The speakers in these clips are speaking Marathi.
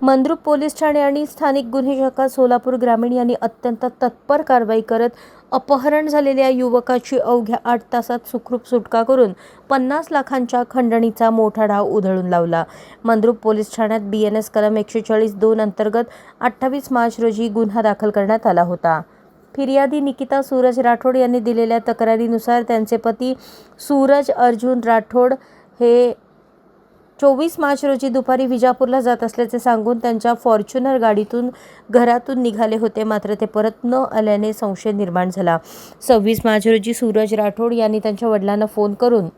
मंद्रुप पोलीस ठाणे आणि स्थानिक गुन्हे शाखा सोलापूर ग्रामीण यांनी अत्यंत तत्पर कारवाई करत अपहरण झालेल्या युवकाची अवघ्या 8 तासात सुखरूप सुटका करून 50 लाखांच्या खंडणीचा मोठा डाव उधळून लावला। मंद्रुप पोलीस ठाण्यात BNS कलम 140(2) अंतर्गत 28 मार्च रोजी गुन्हा दाखल करण्यात आला होता। फिर्यादी निकिता सूरज राठोड यांनी दिलेल्या तक्रारीनुसार त्यांचे पती सूरज अर्जुन राठोड हे 24 मार्च रोजी दुपारी विजापूरला जात असल्याचे सांगून त्यांच्या फॉर्च्युनर गाडीतून घरातून निघाले होते, मात्र ते परत न आल्याने संशय निर्माण झाला। 26 मार्च रोजी सूरज राठोड यांनी त्यांच्या वडिलांना फोन करून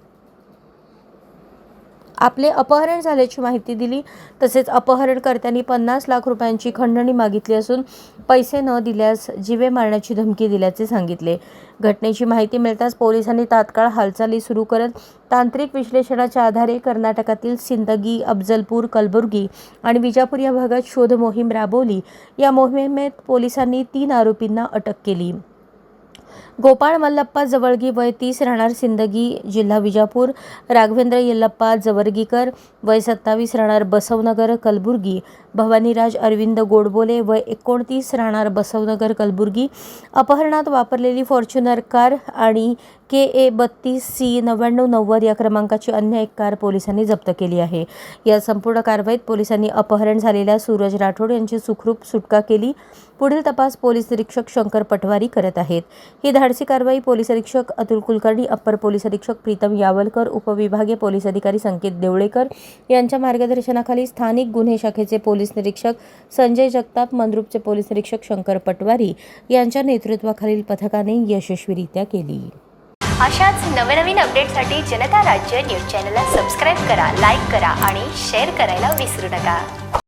आपले अपहरण झाल्याची माहिती दिली। तसेच अपहरणकर्त्यांनी 50 लाख रुपयांची खंडणी मागितली असून पैसे न दिल्यास जीवे मारण्याची धमकी दिल्याचे सांगितले। घटनेची माहिती मिळताच पोलिसांनी तात्काळ हालचाली सुरू करत तांत्रिक विश्लेषणाच्या आधारे कर्नाटकातील सिंदगी, अफजलपूर, कलबुर्गी आणि विजापूर या भागात शोध मोहीम राबवली। या मोहिमेत पोलिसांनी 3 आरोपींना अटक केली। गोपाळ मल्लप्पा जवळगी वय 30 राहणार सिंदगी जिल्हा विजापूर, राघवेंद्र यल्लप्पा जवरगीकर वय 27 राहणार बसवनगर कलबुर्गी, भवानीराज अरविंद गोडबोले वय 29 राहणार बसवनगर कलबुर्गी। अपहरणात वापरलेली फॉर्च्युनर कार आणि KA 32C 9990 या क्रमांकाची अन्य एक कार पोलिसांनी जप्त केली आहे। या संपूर्ण कारवाईत पोलिसांनी अपहरण झालेल्या सूरज राठोड यांची सुखरूप सुटका केली। पुढील तपास पोलीस निरीक्षक शंकर पटवारी करत आहेत। ही धाडसी कारवाई पोलीस अधीक्षक अतुल कुलकर्णी, अप्पर पोलीस अधीक्षक प्रीतम यावलकर, उपविभागीय पोलीस अधिकारी संकेत देवळेकर यांच्या मार्गदर्शनाखाली स्थानिक गुन्हे शाखेचे पोलीस निरीक्षक संजय जगताप, मंद्रुपचे पोलीस निरीक्षक शंकर पटवारी यांच्या नेतृत्वाखालील पथकाने यशस्वीरित्या केली। अशाच नवनवीन अपडेटसाठी जनता राज्य न्यूज चॅनलला सबस्क्राईब करा, लाईक करा आणि शेअर करायला विसरू नका।